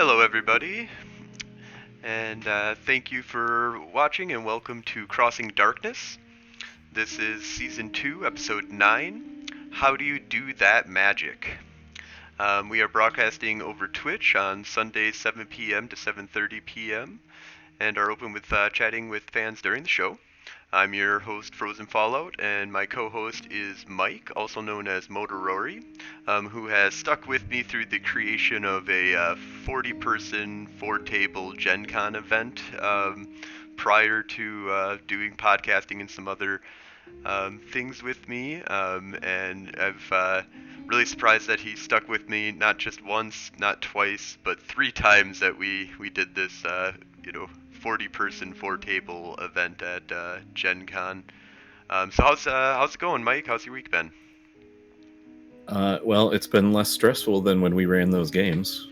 Hello, everybody, and thank you for watching and welcome to Crossing Darkness. This is Season 2, Episode 9, How Do You Do That Magic? We are broadcasting over Twitch on Sundays 7 p.m. to 7:30 p.m. and are open with chatting with fans during the show. I'm your host, Frozen Fallout, and my co-host is Mike, also known as Motorori, who has stuck with me through the creation of a 40-person, 4-table Gen Con event prior to doing podcasting and some other things with me. And I've really surprised that he stuck with me not just once, not twice, but 3 times that we did this, 40-person, 4-table event at Gen Con. So how's it going, Mike? How's your week been? Well, it's been less stressful than when we ran those games,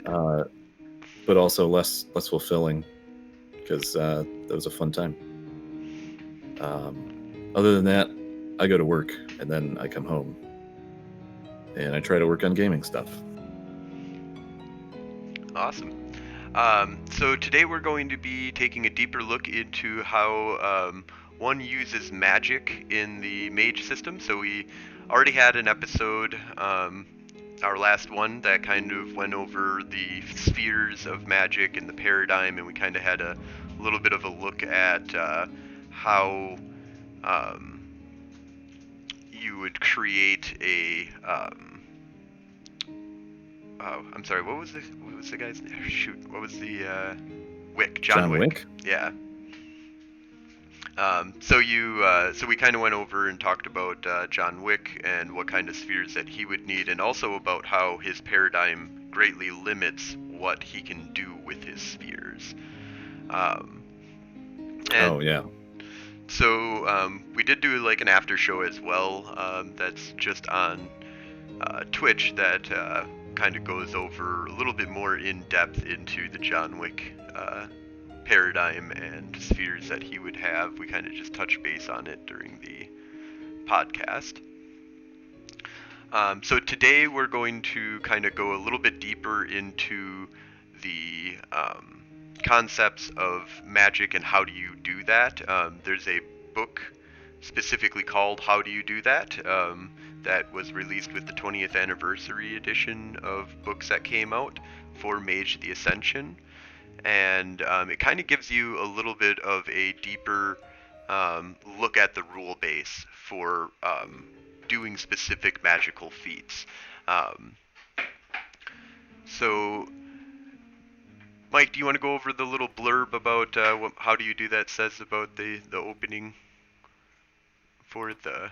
but also less fulfilling because that was a fun time. Other than that, I go to work and then I come home and I try to work on gaming stuff. Awesome. So today we're going to be taking a deeper look into how one uses Magick in the Mage system. So we already had an episode, our last one, that kind of went over the spheres of Magick and the paradigm, and we kind of had a little bit of a look at how you would create a I'm sorry. What was the guy's name? Shoot. What was the Wick? John Wick. Yeah. So we kind of went over and talked about John Wick and what kind of spheres that he would need, and also about how his paradigm greatly limits what he can do with his spheres. Oh yeah. So we did do like an after show as well. That's just on Twitch that kind of goes over a little bit more in depth into the John Wick paradigm and spheres that he would have. We kind of just touch base on it during the podcast. So today we're going to kind of go a little bit deeper into the concepts of magic and how do you do that. There's a book specifically called How Do You Do That? That was released with the 20th anniversary edition of books that came out for Mage the Ascension. And it kind of gives you a little bit of a deeper look at the rule base for doing specific magical feats. So, Mike, do you want to go over the little blurb about how do you do that says about the opening for the...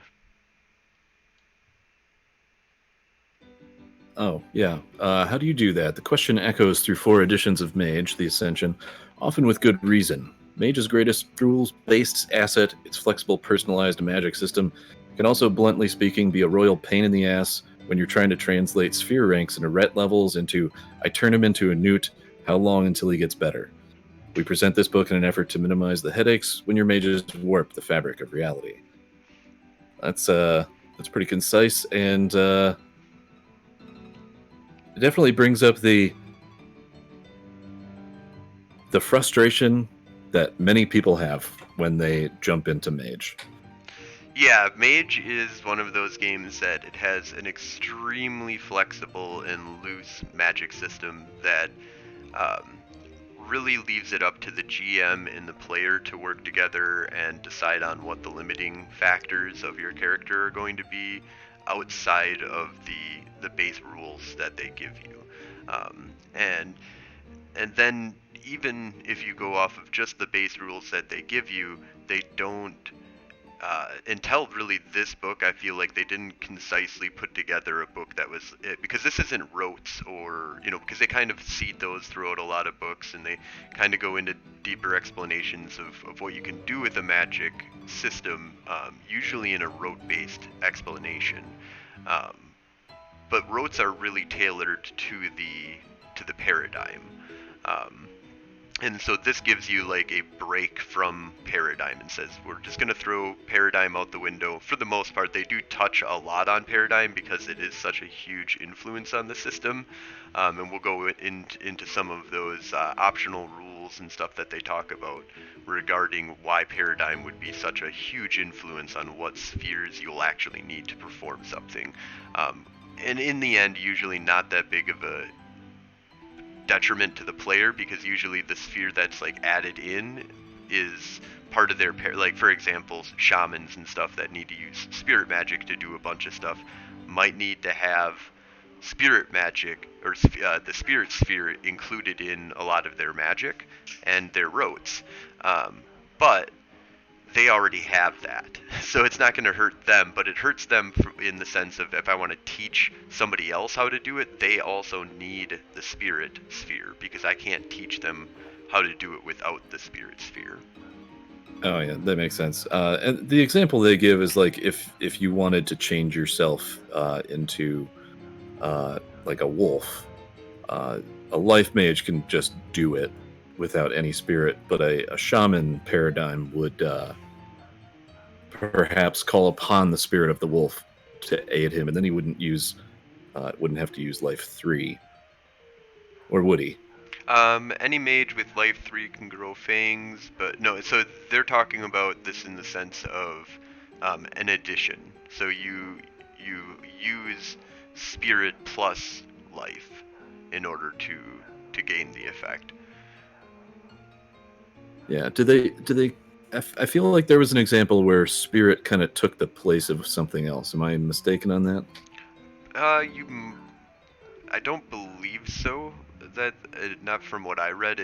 Oh yeah. How do you do that? The question echoes through 4 editions of Mage the Ascension, often with good reason. Mage's greatest rules-based asset, its flexible, personalized magic system, can also, bluntly speaking, be a royal pain in the ass when you're trying to translate sphere ranks and ret levels into I turn him into a newt, how long until he gets better? We present this book in an effort to minimize the headaches when your mages warp the fabric of reality. That's pretty concise, and it definitely brings up the frustration that many people have when they jump into Mage. Yeah, Mage is one of those games that it has an extremely flexible and loose magic system that really leaves it up to the GM and the player to work together and decide on what the limiting factors of your character are going to be outside of the base rules that they give you. And then even if you go off of just the base rules that they give you, they don't until really this book, I feel like they didn't concisely put together a book that was because this isn't rotes or because they kind of seed those throughout a lot of books, and they kind of go into deeper explanations of what you can do with a magic system, usually in a rote-based explanation. But rotes are really tailored to the paradigm. And so this gives you like a break from Paradigm and says we're just going to throw Paradigm out the window. For the most part, they do touch a lot on Paradigm because it is such a huge influence on the system. And we'll go into some of those optional rules and stuff that they talk about regarding why Paradigm would be such a huge influence on what spheres you'll actually need to perform something. And in the end, usually not that big of a detriment to the player, because usually the sphere that's like added in is part of their like, for example, shamans and stuff that need to use spirit magic to do a bunch of stuff might need to have spirit magic or the spirit sphere included in a lot of their magic and their rotes, but they already have that, so it's not going to hurt them, but it hurts them in the sense of if I want to teach somebody else how to do it, they also need the spirit sphere, because I can't teach them how to do it without the spirit sphere. Oh yeah, that makes sense. And the example they give is like if you wanted to change yourself into like a wolf, a life mage can just do it without any spirit, but a shaman paradigm would perhaps call upon the spirit of the wolf to aid him, and then he wouldn't have to use life 3, or would he? Any mage with life 3 can grow fangs, but no, so they're talking about this in the sense of an addition. So you use spirit plus life in order to gain the effect. Yeah. Do they? I feel like there was an example where spirit kind of took the place of something else. Am I mistaken on that? I don't believe so. That not from what I read.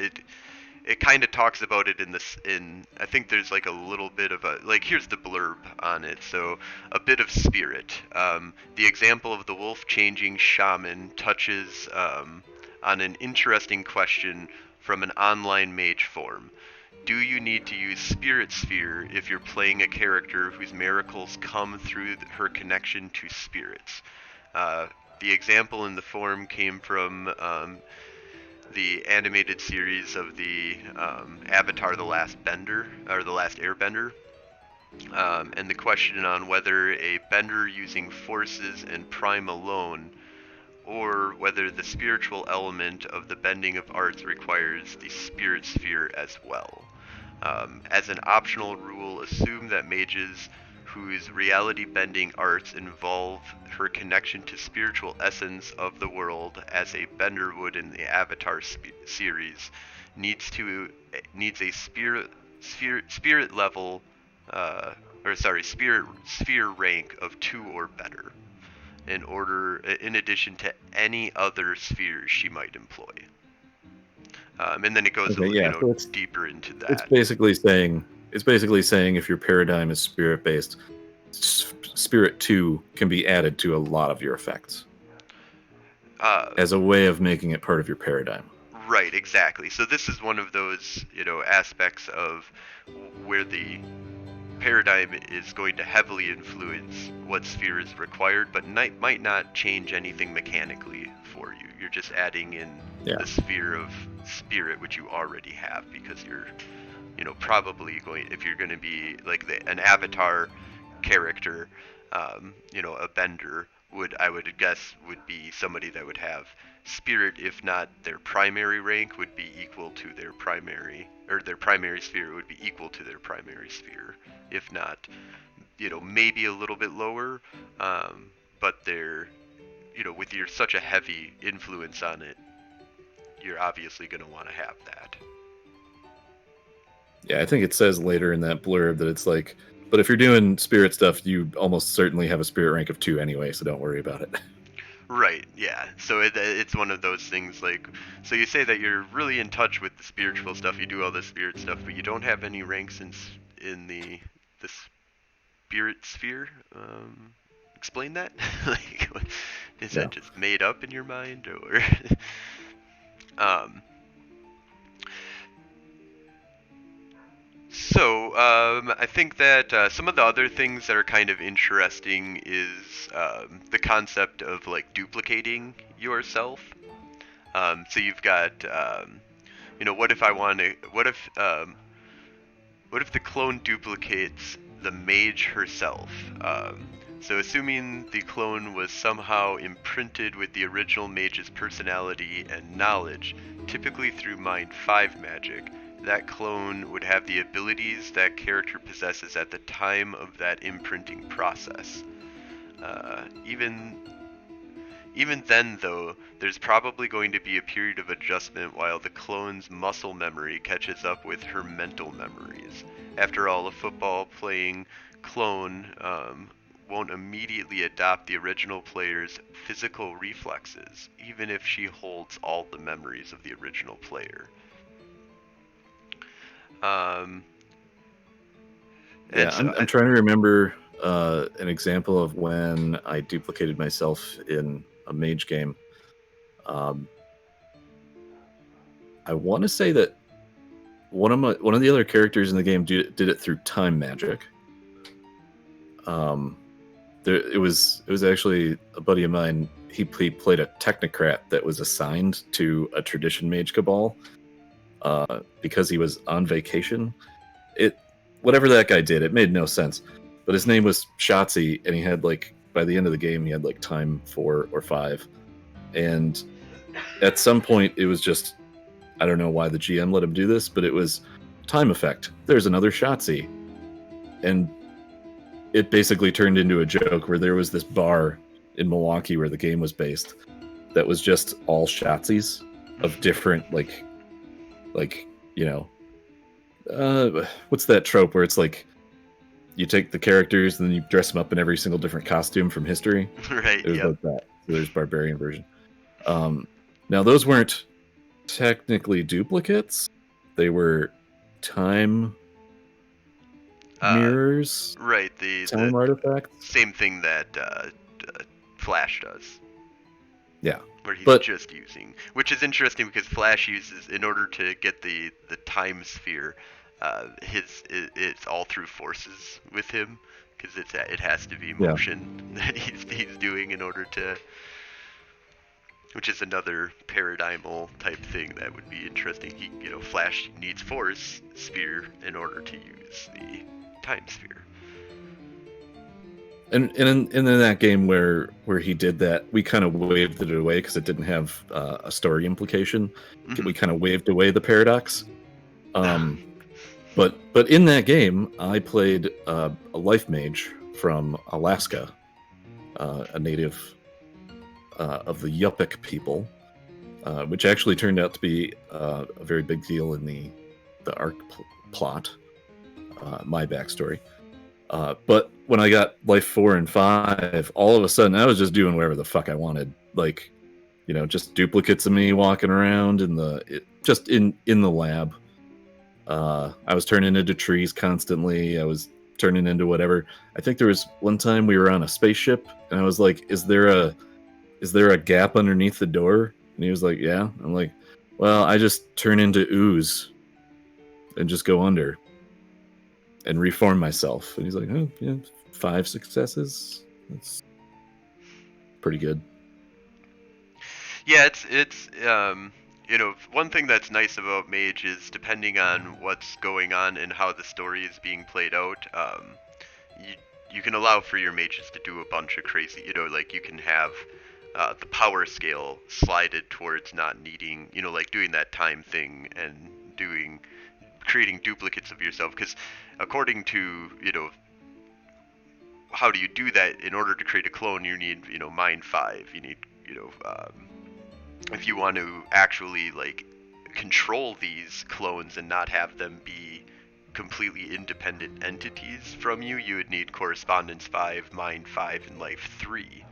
It kind of talks about it in I think there's like a little bit of a, like, here's the blurb on it. So a bit of spirit. The example of the wolf changing shaman touches on an interesting question from an online mage forum. Do you need to use Spirit Sphere if you're playing a character whose miracles come through her connection to spirits? Uh, the example in the forum came from the animated series of the Avatar: The Last Bender, or The Last Airbender, and the question on whether a bender using forces and prime alone, or whether the spiritual element of the bending of arts requires the spirit sphere as well. As an optional rule, assume that mages whose reality bending arts involve her connection to spiritual essence of the world, as a bender would in the Avatar series, needs a spirit level, spirit sphere rank of 2 or better, in addition to any other spheres she might employ. And then it goes So it's deeper into that. It's basically saying if your paradigm is spirit based, spirit 2 can be added to a lot of your effects as a way of making it part of your paradigm. Right, exactly. So this is one of those, aspects of where the paradigm is going to heavily influence what sphere is required, but might not change anything mechanically for you. You're just adding in the sphere of spirit, which you already have, because you're, probably going, if you're going to be like an avatar character, a bender I would guess would be somebody that would have spirit, if not their primary rank, would be equal to their primary, or their primary sphere would be equal to their primary sphere, if not, maybe a little bit lower, but they're, with your such a heavy influence on it, you're obviously going to want to have that. Yeah, I think it says later in that blurb that it's like, but if you're doing spirit stuff, you almost certainly have a spirit rank of 2 anyway, so don't worry about it. Right, yeah. So it's one of those things, like, so you say that you're really in touch with the spiritual stuff, you do all the spirit stuff, but you don't have any ranks in the spirit sphere. Explain that? Like, is that just made up in your mind, or? So, I think that some of the other things that are kind of interesting is the concept of like duplicating yourself. So you've got what if I want to? What if the clone duplicates the mage herself? So assuming the clone was somehow imprinted with the original mage's personality and knowledge, typically through Mind 5 magic, that clone would have the abilities that character possesses at the time of that imprinting process. Even then, though, there's probably going to be a period of adjustment while the clone's muscle memory catches up with her mental memories. After all, a football-playing clone won't immediately adopt the original player's physical reflexes, even if she holds all the memories of the original player. Um, Yeah, and so I'm trying to remember an example of when I duplicated myself in a mage game. I want to say that one of the other characters in the game did it through time magic. It was actually a buddy of mine. He played a technocrat that was assigned to a tradition mage cabal because he was on vacation. Whatever that guy did, it made no sense. But his name was Shotzi, and he had by the end of the game, he had time 4 or 5. And at some point, it was just, I don't know why the GM let him do this, but it was time effect. There's another Shotzi. And it basically turned into a joke where there was this bar in Milwaukee where the game was based that was just all Shotzis of different, what's that trope where it's you take the characters and then you dress them up in every single different costume from history? right, It was yep. like that. So there's barbarian version. Now those weren't technically duplicates. They were time mirrors. Right, time artifacts. Same thing that Flash does. Yeah. Where he's but just using, which is interesting because Flash uses, in order to get the time sphere, it's all through forces with him, because it has to be motion that he's doing in order to, which is another paradigmal type thing that would be interesting. Flash needs force sphere in order to use the time sphere. And in that game where he did that, we kind of waved it away because it didn't have a story implication. Mm-hmm. We kind of waved away the paradox. But in that game, I played a life mage from Alaska, a native of the Yupik people, which actually turned out to be a very big deal in the arc plot, my backstory. But when I got life 4 and 5, all of a sudden I was just doing whatever the fuck I wanted. Just duplicates of me walking around in the lab. I was turning into trees constantly. I was turning into whatever. I think there was one time we were on a spaceship and I was like, is there a gap underneath the door? And he was like, yeah. I'm like, well, I just turn into ooze and just go under and reform myself. And he's like, oh, yeah, 5 successes. That's pretty good. Yeah, it's one thing that's nice about Mage is, depending on what's going on and how the story is being played out, you can allow for your mages to do a bunch of crazy, you can have the power scale slided towards not needing, doing that time thing and creating duplicates of yourself, because according to, how do you do that? In order to create a clone, you need, Mind 5. You need, if you want to actually, control these clones and not have them be completely independent entities from you, you would need Correspondence 5, Mind 5, and Life 3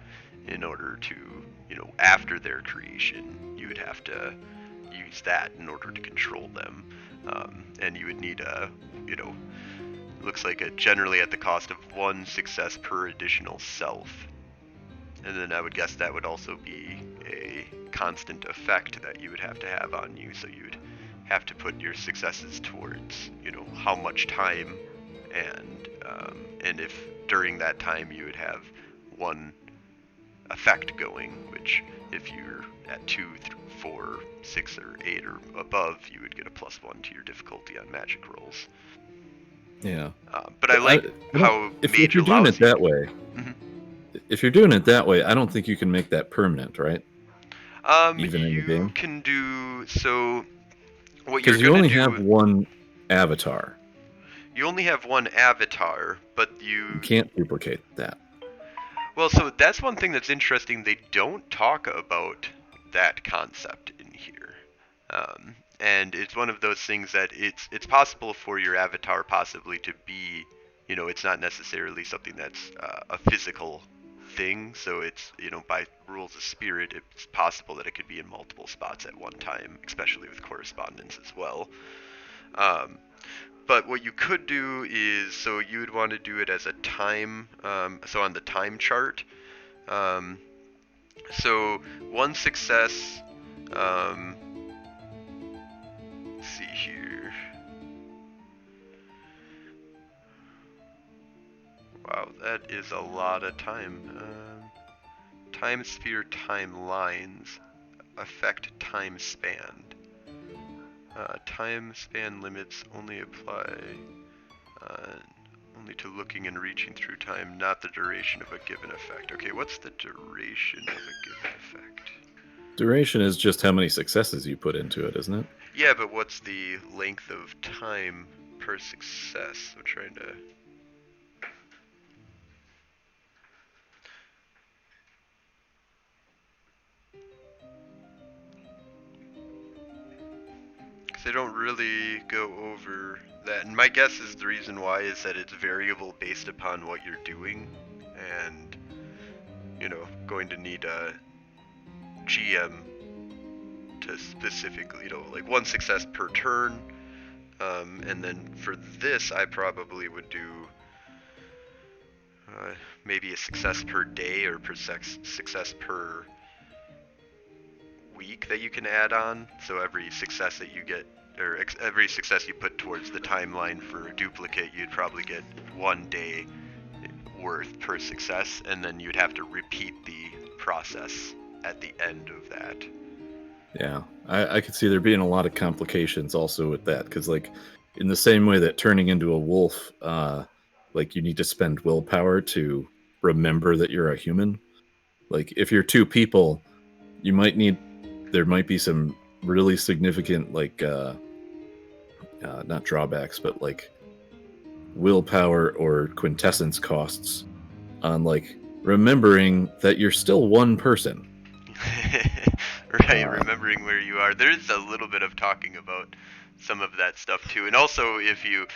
in order to, after their creation, you would have to use that in order to control them. And you would need looks like generally at the cost of 1 success per additional self. And then I would guess that would also be a constant effect that you would have to have on you, so you would have to put your successes towards, how much time, and if during that time you would have 1 effect going, which if you're at 2, 4, 6, or 8 or above, you would get a +1 to your difficulty on magic rolls. Yeah. But I like how if Mage you're doing allows it that way, Mhm. if you're doing it that way, I don't think you can make that permanent, right? Even in the You game, can do so. What you're because you gonna only do, have one avatar. you only have one avatar, but You can't duplicate that. well, so that's one thing that's interesting. They don't talk about that concept in here, and it's one of those things that it's possible for your avatar possibly to be, it's not necessarily something that's a physical thing. So it's, by rules of spirit, it's possible that it could be in multiple spots at one time, especially with correspondence as well. Um, but what you could do is, so you would want to do it as a time, so on the time chart. Um, so one success, let's see here. Wow, that is a lot of time. Time sphere time lines affect time span. Time span limits only apply only to looking and reaching through time, not the duration of a given effect. Okay, what's the duration of a given effect? Duration is just how many successes you put into it, isn't it? Yeah, but what's the length of time per success? I'm trying to... Because they don't really go over that. And my guess is the reason why is that it's variable based upon what you're doing. And, going to need a GM to specifically, like one success per turn. And then for this, I probably would do maybe a success per day or success per week that you can add on. So every success that you get, or every success you put towards the timeline for a duplicate, you'd probably get 1 day worth per success, and then you'd have to repeat the process at the end of that. Yeah, I could see there being a lot of complications also with that, because like in the same way that turning into a wolf, like you need to spend willpower to remember that you're a human. Like if you're two people, there might be some really significant like not drawbacks, but like willpower or quintessence costs on like remembering that you're still one person. Right, remembering where you are. There's a little bit of talking about some of that stuff too, and also if you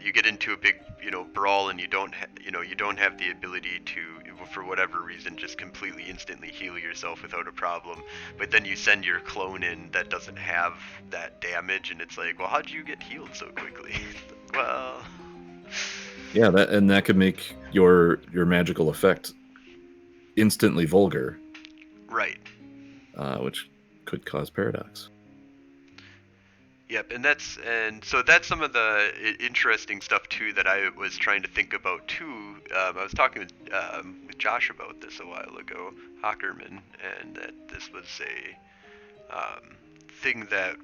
you get into a big brawl and you don't you don't have the ability to, for whatever reason, just completely instantly heal yourself without a problem, but then you send your clone in that doesn't have that damage, and it's like, well, how'd you get healed so quickly? Well, yeah, that could make your magical effect instantly vulgar, right. which could cause paradox. Yep, and so that's some of the interesting stuff too that I was trying to think about too. I was talking with Josh about this a while ago, Hockerman, and that this was a thing that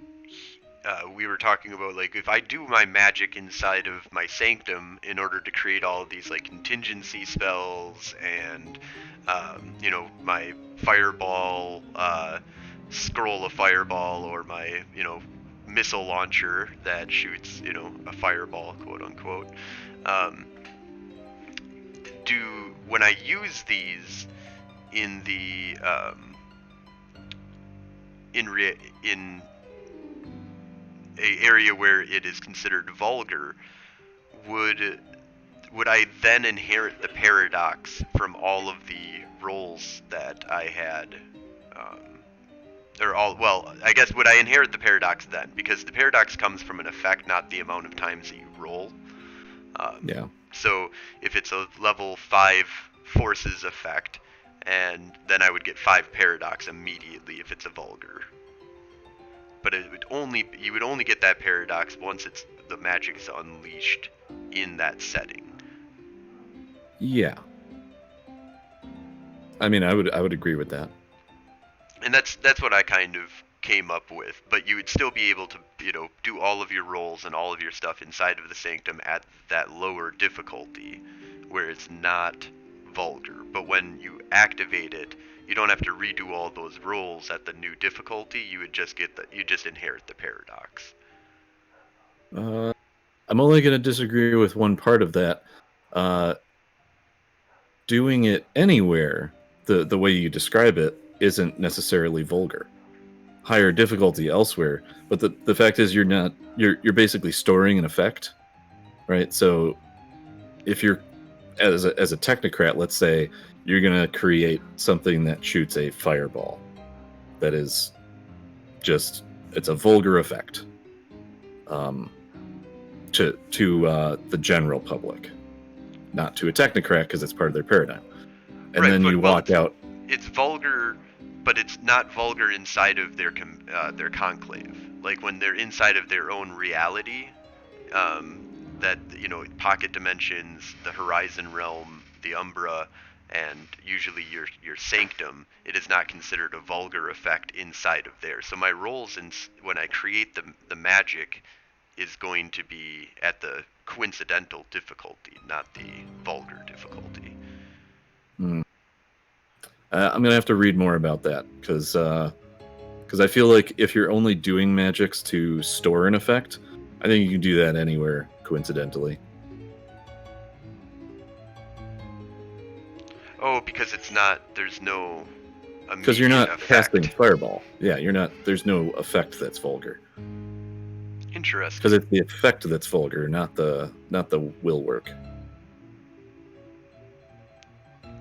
we were talking about. Like, if I do my magic inside of my sanctum in order to create all of these like contingency spells and my fireball, scroll of fireball, or my missile launcher that shoots, a fireball, quote unquote. When I use these in the in a area where it is considered vulgar, would I then inherit the paradox from all of the rolls that I had? I guess, would I inherit the paradox then? Because the paradox comes from an effect, not the amount of times that you roll. Yeah. So if it's a level 5 forces effect, and then I would get 5 paradox immediately if it's a vulgar. But you would only get that paradox once the magic is unleashed in that setting. Yeah. I mean, I would agree with that. And that's what I kind of came up with. But you would still be able to, do all of your rolls and all of your stuff inside of the sanctum at that lower difficulty, where it's not vulgar. But when you activate it, you don't have to redo all those rolls at the new difficulty. You would just inherit the paradox. I'm only going to disagree with one part of that. Doing it anywhere, the way you describe it, isn't necessarily vulgar. Higher difficulty elsewhere, but the fact is you're basically storing an effect, right? So if you're as a technocrat, let's say you're going to create something that shoots a fireball that is just, it's a vulgar effect to the general public, not to a technocrat because it's part of their paradigm. And right, then you walk out. It's vulgar, but it's not vulgar inside of their conclave. Like when they're inside of their own reality, that pocket dimensions, the horizon realm, the umbra, and usually your sanctum, it is not considered a vulgar effect inside of there. So my rolls when I create the magic is going to be at the coincidental difficulty, not the vulgar difficulty. I'm gonna have to read more about that because I feel like if you're only doing magics to store an effect, I think you can do that anywhere coincidentally. Oh, because there's no because you're not effect. casting fireball. Yeah, you're not. There's no effect that's vulgar. Interesting. Because it's the effect that's vulgar, not the will work.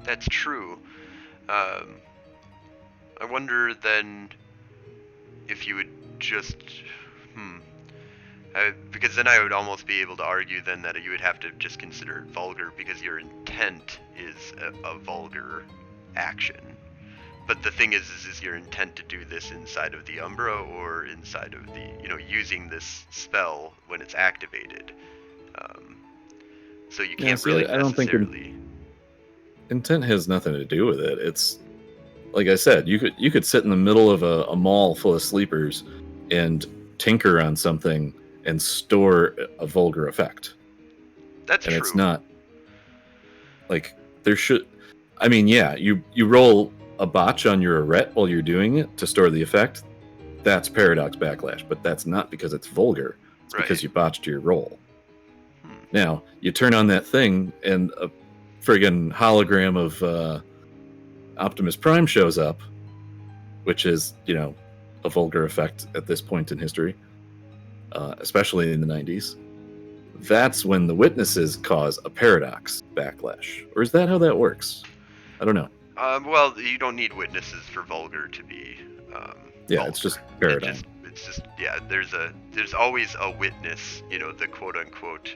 That's true. I wonder then if you would just because then I would almost be able to argue then that you would have to just consider it vulgar because your intent is a vulgar action. But the thing is your intent to do this inside of the Umbra or inside of the, using this spell when it's activated. So you can't really necessarily... I don't think intent has nothing to do with it. It's, like I said, you could sit in the middle of a mall full of sleepers and tinker on something and store a vulgar effect. That's true. And it's not, like, there should... I mean, yeah, you roll a botch on your arret while you're doing it to store the effect, that's paradox backlash, but that's not because it's vulgar. It's because you botched your roll. Now, you turn on that thing and a friggin' hologram of Optimus Prime shows up, which is, a vulgar effect at this point in history, especially in the 90s. That's when the witnesses cause a paradox backlash. Or is that how that works? I don't know. Well, you don't need witnesses for vulgar to be. Yeah, vulgar. It's just paradigm. It's just yeah. There's always a witness. The quote unquote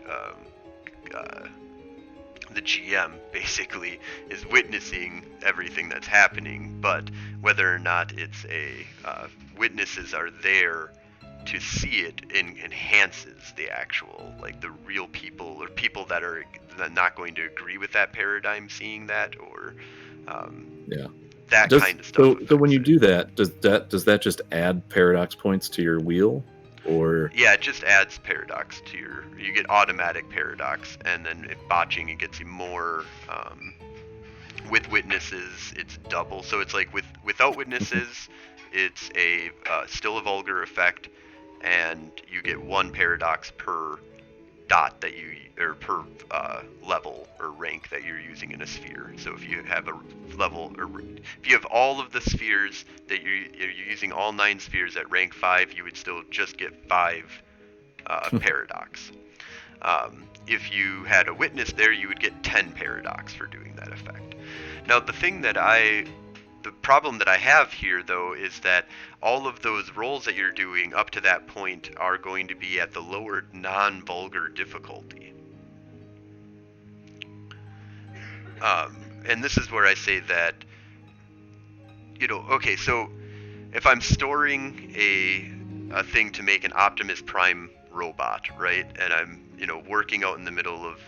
the GM basically is witnessing everything that's happening, but whether or not it's witnesses are there to see it enhances the actual, like, the real people or people that are not going to agree with that paradigm seeing that, or that kind of stuff. So when you do that, does that just add paradox points to your wheel, or? Yeah, it just adds paradox to you get automatic paradox, and then if botching, it gets you more. With witnesses, it's double. So it's like without witnesses, it's still a vulgar effect, and you get one paradox per dot or per level or rank that you're using in a sphere. So if you have a level, or if you have all of the spheres that you're using, all 9 spheres at rank 5, you would still just get 5 paradox. If you had a witness there, you would get 10 paradox for doing that effect. Now, the problem that I have here, though, is that all of those rolls that you're doing up to that point are going to be at the lower non-vulgar difficulty. And this is where I say that, okay, so if I'm storing a thing to make an Optimus Prime robot, right, and I'm, working out in the middle of,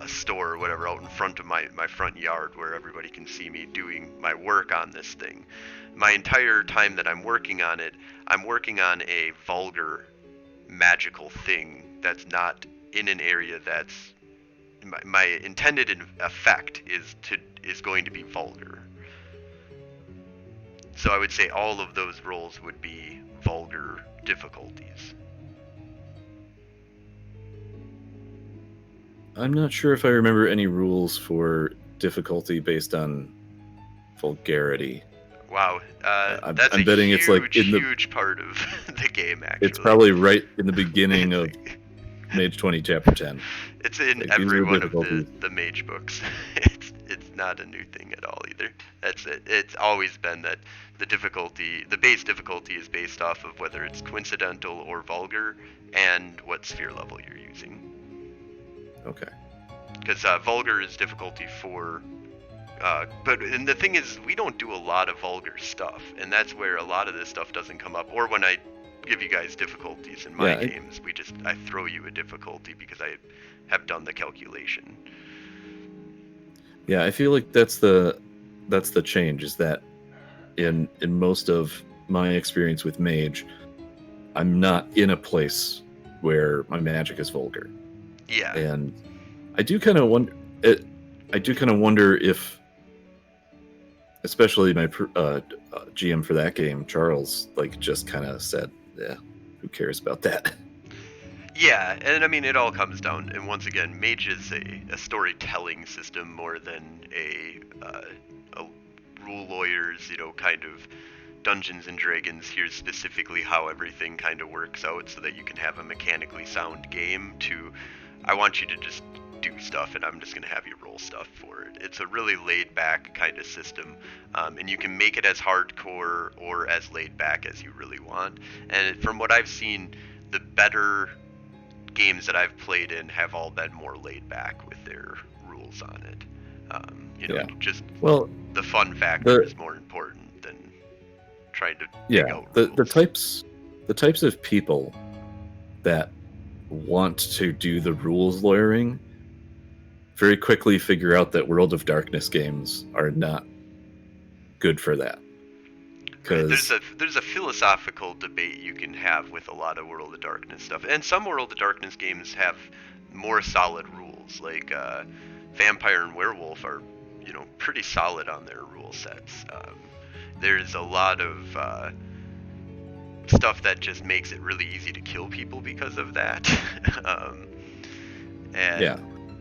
a store or whatever out in front of my front yard where everybody can see me doing my work on this thing. My entire time that I'm working on it, I'm working on a vulgar magical thing that's not in an area that's my intended effect is going to be vulgar. So I would say all of those rolls would be vulgar difficulties. I'm not sure if I remember any rules for difficulty based on vulgarity. Wow, that's I'm betting it's like in the huge part of the game. Actually, it's probably right in the beginning of Mage 20 Chapter 10. It's in Like, every one of the Mage books. It's not a new thing at all either. That's it. It's always been that the base difficulty is based off of whether it's coincidental or vulgar, and what sphere level you're using. Okay. Because vulgar is difficulty 4. And the thing is, we don't do a lot of vulgar stuff, and that's where a lot of this stuff doesn't come up. Or when I give you guys difficulties in my games, I throw you a difficulty because I have done the calculation. Yeah, I feel like that's the change, is that in most of my experience with Mage, I'm not in a place where my magic is vulgar. Yeah. And I do kind of wonder if, especially my GM for that game, Charles, like just kind of said, yeah, who cares about that? Yeah, and I mean, it all comes down, and once again, Mage is a storytelling system more than a rule lawyer's, kind of Dungeons and Dragons. Here's specifically how everything kind of works out so that you can have a mechanically sound game, to I want you to just do stuff and I'm just going to have you roll stuff for it. It's a really laid back kind of system, and you can make it as hardcore or as laid back as you really want. And from what I've seen, the better games that I've played in have all been more laid back with their rules on it. Just the fun factor is more important than trying to dig out rules. The types of people that want to do the rules lawyering very quickly figure out that World of Darkness games are not good for that. There's a philosophical debate you can have with a lot of World of Darkness stuff, and some World of Darkness games have more solid rules. Like Vampire and Werewolf are, pretty solid on their rule sets. There's a lot of stuff that just makes it really easy to kill people because of that.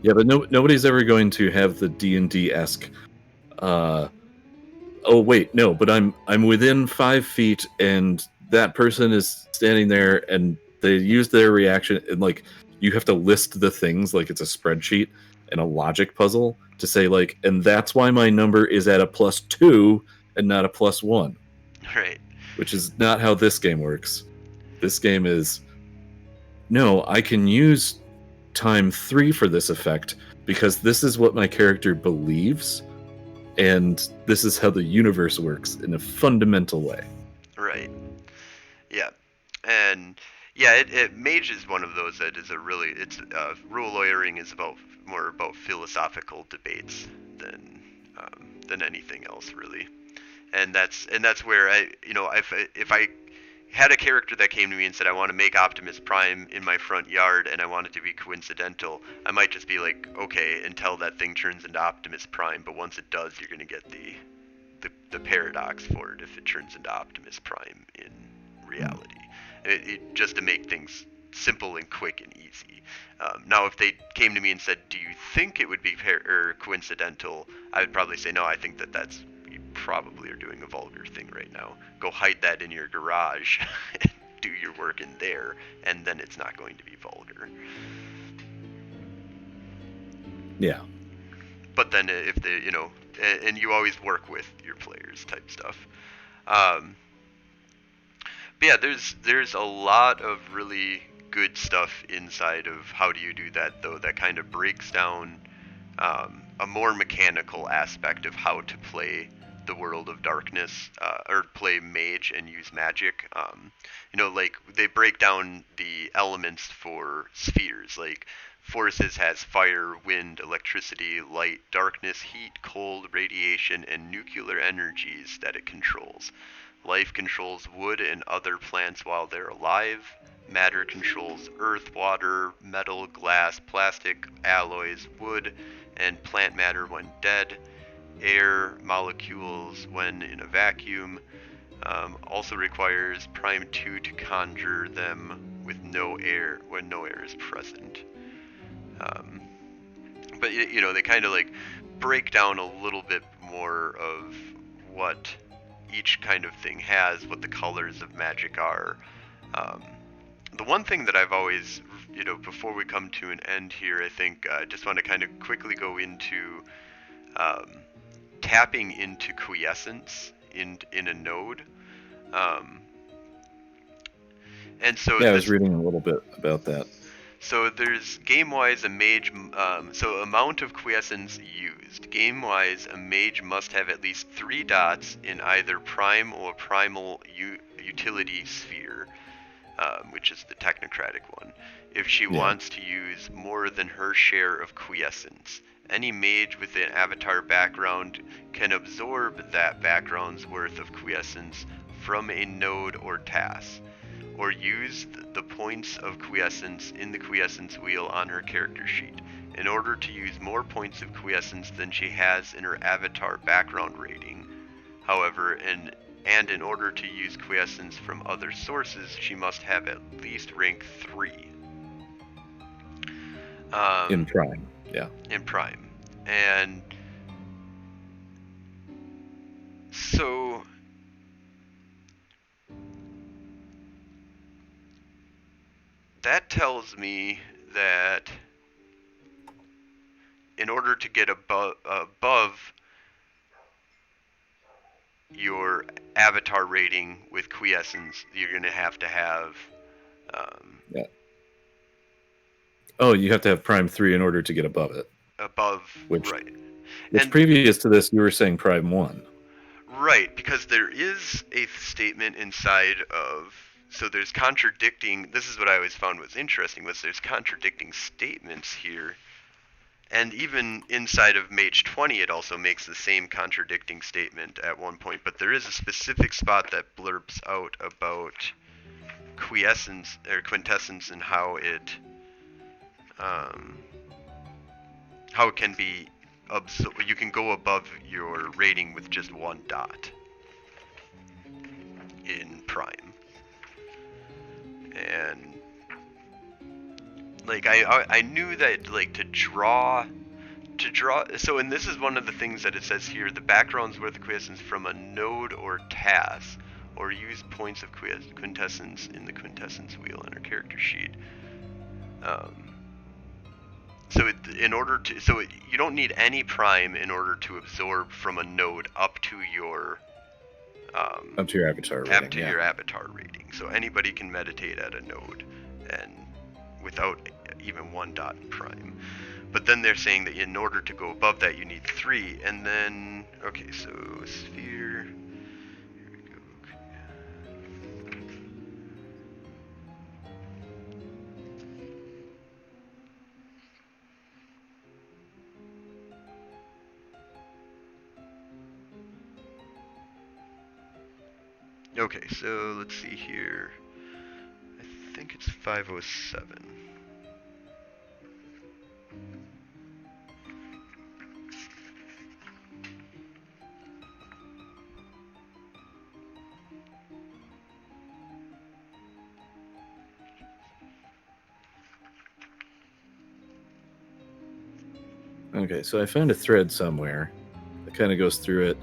But nobody's ever going to have the D&D-esque. Oh wait, no, but I'm within 5 feet, and that person is standing there, and they use their reaction, and like you have to list the things like it's a spreadsheet and a logic puzzle to say like, and that's why my number is at a +2 and not a +1. Right. Which is not how this game works. This game is, no, I can use time 3 for this effect because this is what my character believes, and this is how the universe works in a fundamental way. Right. Yeah. And Mage is one of those that is rule lawyering is more about philosophical debates than anything else really. And that's where if I had a character that came to me and said I want to make Optimus Prime in my front yard and I want it to be coincidental, I might just be like, okay, until that thing turns into Optimus Prime, but once it does, you're going to get the paradox for it if it turns into Optimus Prime in reality. Just to make things simple and quick and easy. Now, if they came to me and said, do you think it would be coincidental, I would probably say, no, I think that's you probably are doing a vulgar thing right now. Go hide that in your garage and do your work in there, and then it's not going to be vulgar. Yeah. But then if and you always work with your players type stuff. But yeah, there's a lot of really good stuff inside of how do you do that, though, that kind of breaks down a more mechanical aspect of how to play the world of darkness, or play mage and use magic. Like they break down the elements for spheres. Like forces has fire, wind, electricity, light, darkness, heat, cold, radiation, and nuclear energies that it controls. Life controls wood and other plants while they're alive. Matter controls earth, water, metal, glass, plastic, alloys, wood, and plant matter when dead. Air molecules when in a vacuum. Also requires Prime 2 to conjure them with no air when no air is present. But they kind of like break down a little bit more of what each kind of thing has, what the colors of magic are. The one thing that I've always, before we come to an end here, I think I just want to kind of quickly go into tapping into quiescence in a node. And so yeah, I was reading a little bit about that. So there's game-wise a mage, so amount of quiescence used. Game-wise, a mage must have at least 3 dots in either prime or primal utility sphere, which is the technocratic one, if she wants to use more than her share of quiescence. Any mage with an avatar background can absorb that background's worth of quiescence from a node or task, or use the points of quiescence in the quiescence wheel on her character sheet. In order to use more points of quiescence than she has in her avatar background rating, however, and in order to use quiescence from other sources, she must have at least rank 3. In Prime, yeah. In Prime. And so that tells me that in order to get above your avatar rating with quiescence, you're going to have Oh, you have to have Prime 3 in order to get above it. Right. Which previous to this, you were saying Prime 1. Right, because there is a statement inside of... So there's contradicting... This is what I always found was interesting, was there's contradicting statements here. And even inside of Mage 20, it also makes the same contradicting statement at one point. But there is a specific spot that blurbs out about quiescence, or quintessence, and how it can be... You can go above your rating with just 1 dot in Prime. And like I knew that like to draw so, and this is one of the things that it says here, the background's worth of quiescence from a node or task, or use points of quintessence in the quintessence wheel in our character sheet. So you don't need any Prime in order to absorb from a node up to your avatar rating. Your avatar rating. So anybody can meditate at a node and without even 1 dot in Prime. But then they're saying that in order to go above that, you need 3. And then, okay, so sphere. Here we go. Okay, so let's see here. I think it's 507. Okay, so I found a thread somewhere that kind of goes through it.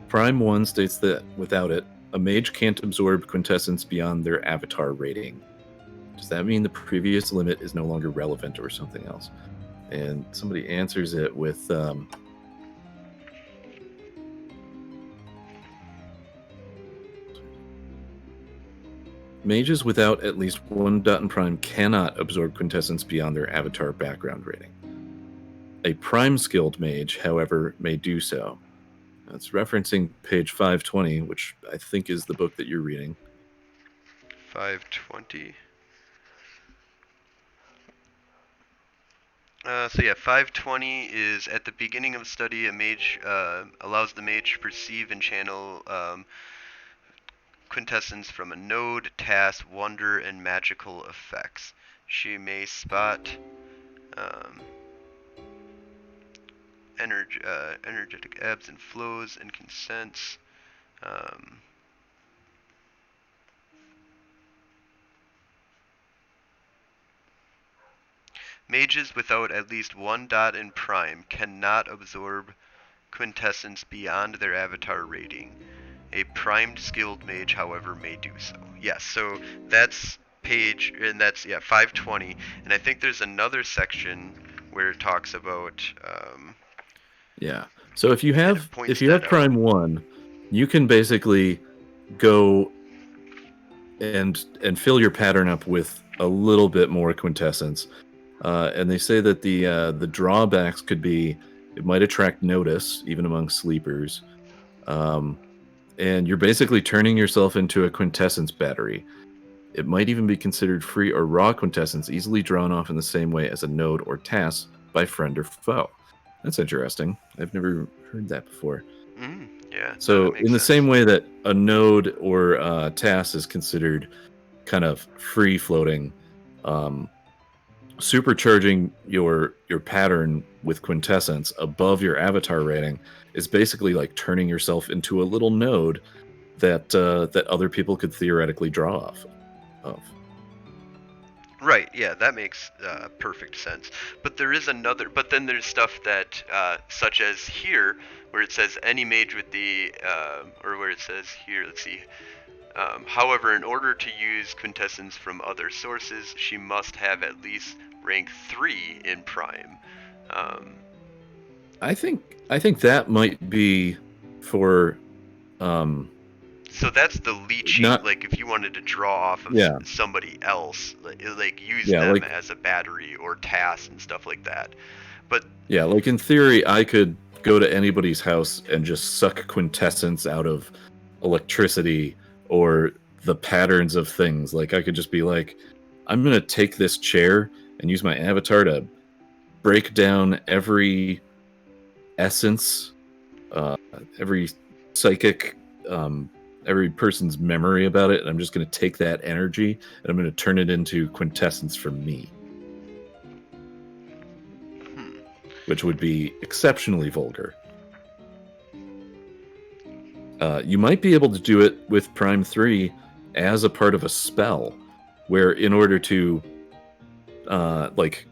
Prime 1 states that without it, a mage can't absorb quintessence beyond their avatar rating. Does that mean the previous limit is no longer relevant or something else? And somebody answers it with... mages without at least 1 dot in Prime cannot absorb quintessence beyond their avatar background rating. A Prime skilled mage, however, may do so. It's referencing page 520, which I think is the book that you're reading. 520. So yeah, 520 is at the beginning of study, a mage allows the mage to perceive and channel quintessence from a node, task, wonder, and magical effects. She may spot energetic ebbs and flows and can sense mages without at least one dot in prime cannot absorb quintessence beyond their avatar rating. A primed skilled mage, however, may do so. Yes, so that's page, and that's, 520. And I think there's another section where it talks about. Yeah. So if you have out. Prime 1, you can basically go and fill your pattern up with a little bit more quintessence. And they say that the drawbacks could be it might attract notice even among sleepers. And you're basically turning yourself into a quintessence battery. It might even be considered free or raw quintessence, easily drawn off in the same way as a node or task by friend or foe. That's interesting. I've never heard that before. Yeah. So in the same way that a node or task is considered kind of free floating, supercharging your pattern with quintessence above your avatar rating is basically like turning yourself into a little node that that other people could theoretically draw off of. Right, yeah, that makes perfect sense. But there is another, but then there's stuff that, such as here, where it says any mage with the, or where it says here, let's see. However, in order to use quintessence from other sources, she must have at least rank 3 in Prime. I think that might be for. So that's the leeching, like if you wanted to draw off of somebody else, like use them as a battery or task and stuff like that. But yeah, like in theory, I could go to anybody's house and just suck quintessence out of electricity or the patterns of things. Like I could just be like, I'm going to take this chair and use my avatar to break down every essence, every psychic, every person's memory about it, and I'm just going to take that energy and I'm going to turn it into quintessence for me. Which would be exceptionally vulgar. You might be able to do it with Prime 3 as a part of a spell, where in order to, like,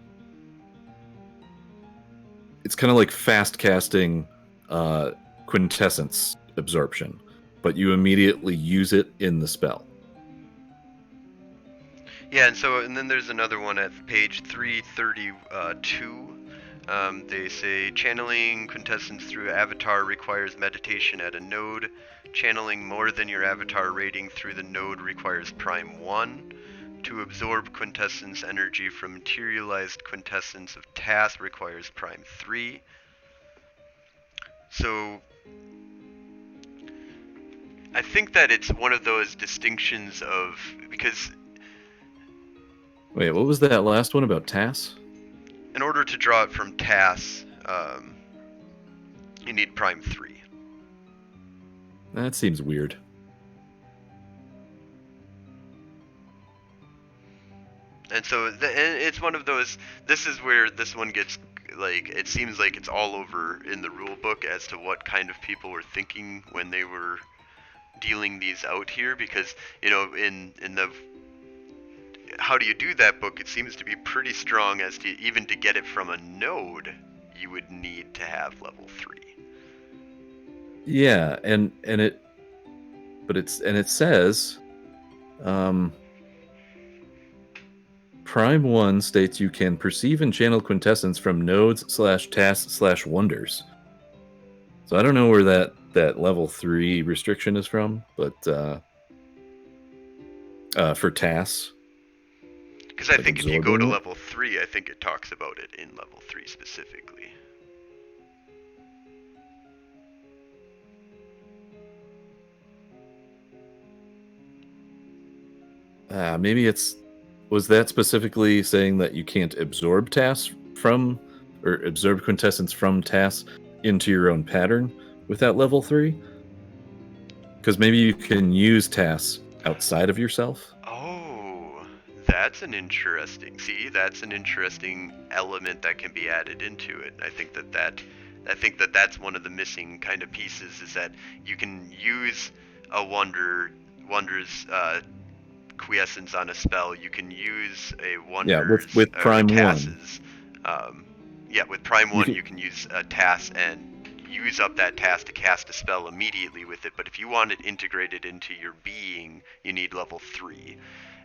it's kind of like fast casting quintessence absorption, but you immediately use it in the spell. Yeah, and then there's another one at page 332. They say channeling quintessence through avatar requires meditation at a node. Channeling more than your avatar rating through the node requires Prime 1. To absorb quintessence energy from materialized quintessence of task requires Prime 3. So I think that it's one of those distinctions of, because... Wait, what was that last one about tasks? In order to draw it from tasks, you need Prime 3. That seems weird. And so it's one of those, this is where this one gets, like, it seems like it's all over in the rule book as to what kind of people were thinking when they were dealing these out here, because, you know, in the how do you do that book, it seems to be pretty strong as to even to get it from a node, you would need to have level 3. Yeah, and it says Prime 1 states you can perceive and channel quintessence from nodes/tasks/wonders. So I don't know where that level 3 restriction is from, but for tasks. Because I think if you go to level 3, I think it talks about it in level 3 specifically. Maybe was that specifically saying that you can't absorb tasks or absorb quintessence from tasks into your own pattern with that level 3? Because maybe you can use tasks outside of yourself. Oh, that's an interesting. See, that's an interesting element that can be added into it. I think that's one of the missing kind of pieces, is that you can use a wonder's quiescence on a spell. You can use a Yeah, wonder's with or Prime 1. tasks. Yeah, with Prime 1 you can use a task and use up that task to cast a spell immediately with it, but if you want it integrated into your being, you need level 3.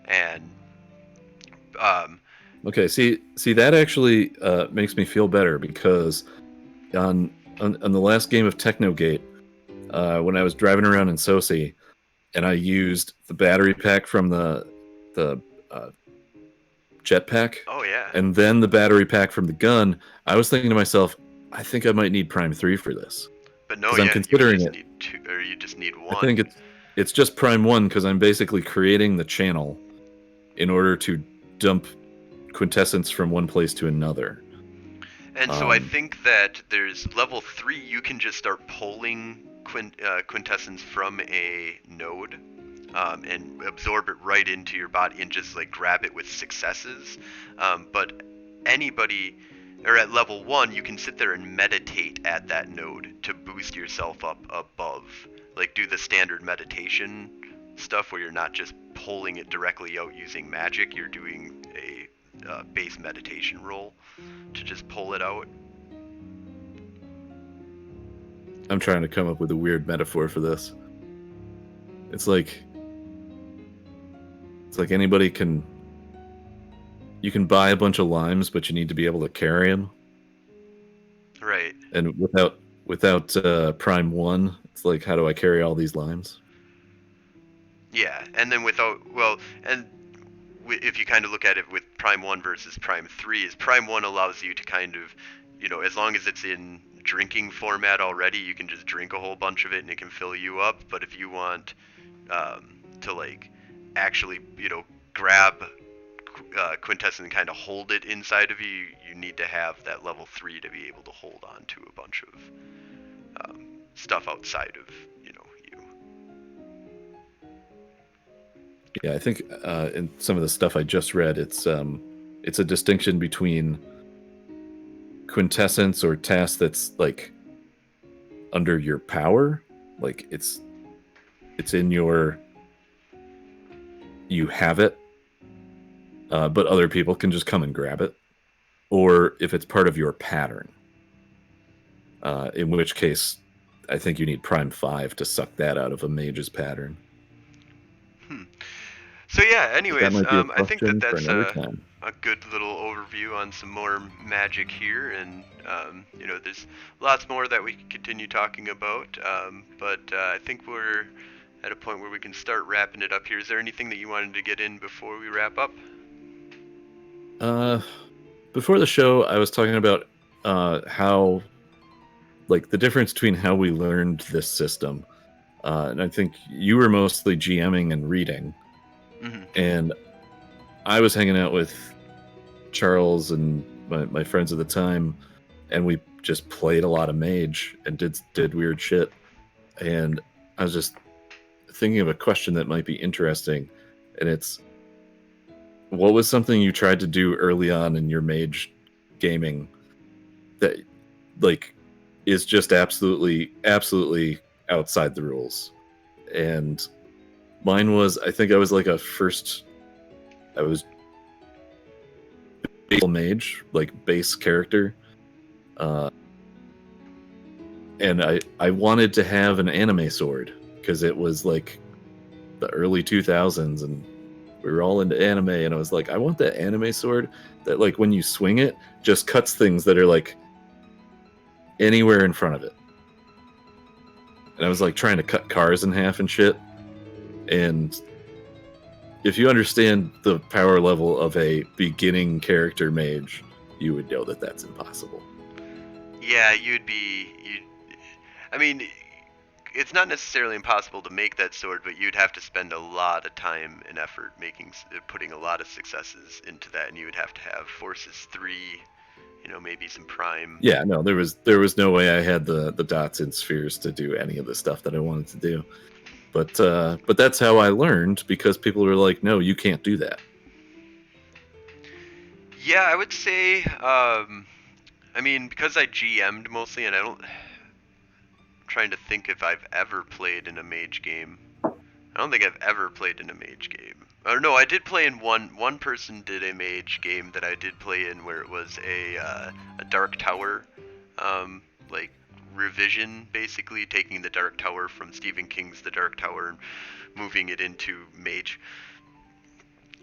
And Okay, see that actually makes me feel better, because on the last game of Technogate, when I was driving around in Sosi, and I used the battery pack from the jetpack, oh yeah, and then the battery pack from the gun, I was thinking to myself, I think I might need Prime 3 for this. but no, Because I'm yeah, you would considering just it. need 2, or you just need I think 1. it's just Prime 1, because I'm basically creating the channel in order to dump quintessence from one place to another. And so I think that there's level 3, you can just start pulling quintessence from a node, and absorb it right into your body and just like grab it with successes. But anybody, or at level 1, you can sit there and meditate at that node to boost yourself up above. Like do the standard meditation stuff where you're not just pulling it directly out using magic, you're doing a base meditation roll to just pull it out. I'm trying to come up with a weird metaphor for this. It's like anybody you can buy a bunch of limes, but you need to be able to carry them. Right. And without Prime 1, it's like, how do I carry all these limes? Yeah, and then and if you kind of look at it with Prime 1 versus Prime 3, is Prime 1 allows you to kind of, as long as it's in drinking format already, you can just drink a whole bunch of it and it can fill you up. But if you want to like actually, grab quintessence and kind of hold it inside of you, you need to have that level 3 to be able to hold on to a bunch of stuff outside of you. Yeah, I think in some of the stuff I just read, it's a distinction between quintessence or task that's like under your power, like it's in you have it, but other people can just come and grab it, or if it's part of your pattern, in which case I think you need Prime 5 to suck that out of a mage's pattern. So yeah, anyways, I think that that's a good little overview on some more Magick here, and there's lots more that we can continue talking about, but I think we're at a point where we can start wrapping it up here. Is there anything that you wanted to get in before we wrap up? Before the show, I was talking about how, like, the difference between how we learned this system, and I think you were mostly GMing and reading. Mm-hmm. And I was hanging out with Charles and my friends at the time, and we just played a lot of Mage and did weird shit. And I was just thinking of a question that might be interesting, and it's, what was something you tried to do early on in your Mage gaming that, like, is just absolutely outside the rules? And mine was, I think I was like I was mage, like base character, and I wanted to have an anime sword because it was like the early 2000s and we were all into anime, and I was like, I want that anime sword that, like, when you swing it, just cuts things that are like anywhere in front of it. And I was like trying to cut cars in half and shit. And if you understand the power level of a beginning character mage, you would know that that's impossible. Yeah, I mean, it's not necessarily impossible to make that sword, but you'd have to spend a lot of time and effort putting a lot of successes into that, and you would have to have Forces 3, maybe some Prime. Yeah, no, there was no way I had the dots and spheres to do any of the stuff that I wanted to do. But that's how I learned, because people were like, "No, you can't do that." Yeah, I would say, because I GM'd mostly, and I'm trying to think if I've ever played in a Mage game. I don't think I've ever played in a Mage game. Or no, I did play in one person did a Mage game that I did play in, where it was a Dark Tower, like revision, basically taking the Dark Tower from Stephen King's The Dark Tower and moving it into Mage,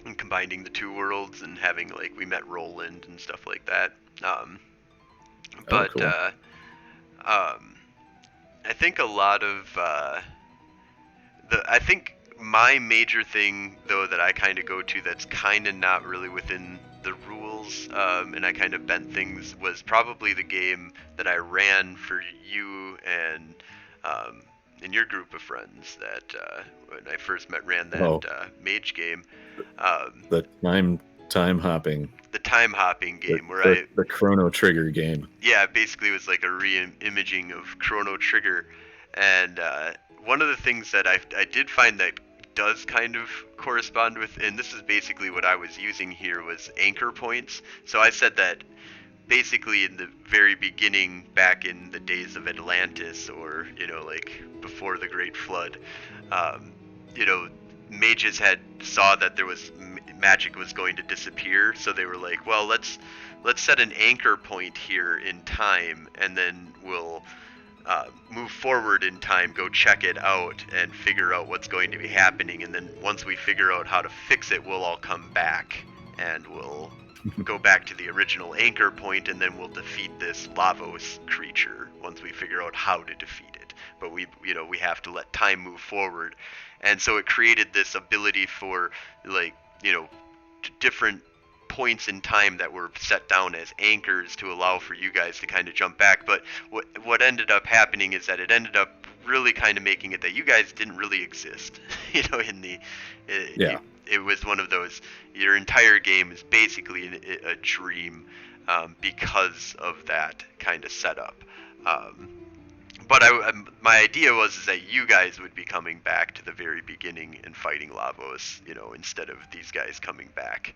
and combining the two worlds, and having, like, we met Roland and stuff like that. But cool. I think a lot of I think my major thing, though, that I kind of go to that's kind of not really within the rules, and I kind of bent things, was probably the game that I ran for you and your group of friends that when I first ran that Mage game. The time hopping. The time hopping game, the Chrono Trigger game. Yeah, basically it was like a re-imaging of Chrono Trigger, and one of the things that I did find that does kind of correspond with, and this is basically what I was using here, was anchor points. So I said that basically in the very beginning, back in the days of Atlantis, or like before the Great Flood, mages saw that there was magic was going to disappear, so they were like, well, let's set an anchor point here in time, and then we'll move forward in time, go check it out, and figure out what's going to be happening. And then once we figure out how to fix it, we'll all come back, and we'll go back to the original anchor point, and then we'll defeat this Lavos creature once we figure out how to defeat it. But we have to let time move forward. And so it created this ability for, like, different points in time that were set down as anchors to allow for you guys to kind of jump back. But what ended up happening is that it ended up really kind of making it that you guys didn't really exist. It was one of those, your entire game is basically a dream, because of that kind of setup. But my idea was that you guys would be coming back to the very beginning and fighting Lavos, instead of these guys coming back.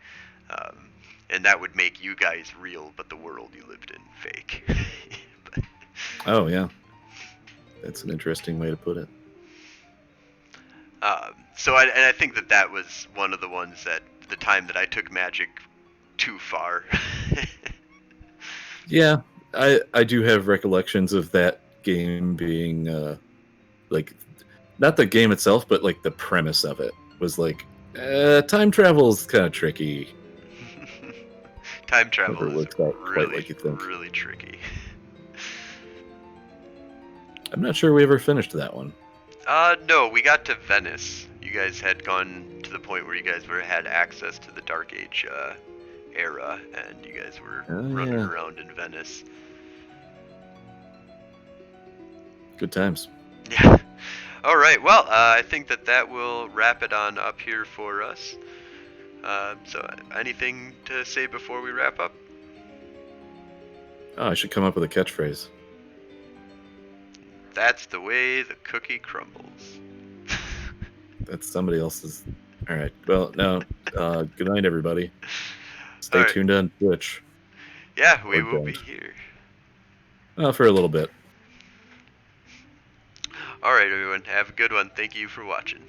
And that would make you guys real, but the world you lived in fake. Oh, yeah. That's an interesting way to put it. I think that was one of the ones that the time that I took Magic too far. Yeah, I do have recollections of that game being like, not the game itself, but like the premise of it was like, time travel is kind of tricky. Time travel is really, like really tricky. I'm not sure we ever finished that one. No, we got to Venice. You guys had gone to the point where you guys had access to the Dark Age era, and you guys were running around in Venice. Good times. Yeah. All right. Well, I think that will wrap it on up here for us. So, anything to say before we wrap up? Oh, I should come up with a catchphrase. That's the way the cookie crumbles. That's somebody else's. All right. Well, no. Good night, everybody. Stay tuned on Twitch. Yeah, we will be here. For a little bit. All right, everyone. Have a good one. Thank you for watching.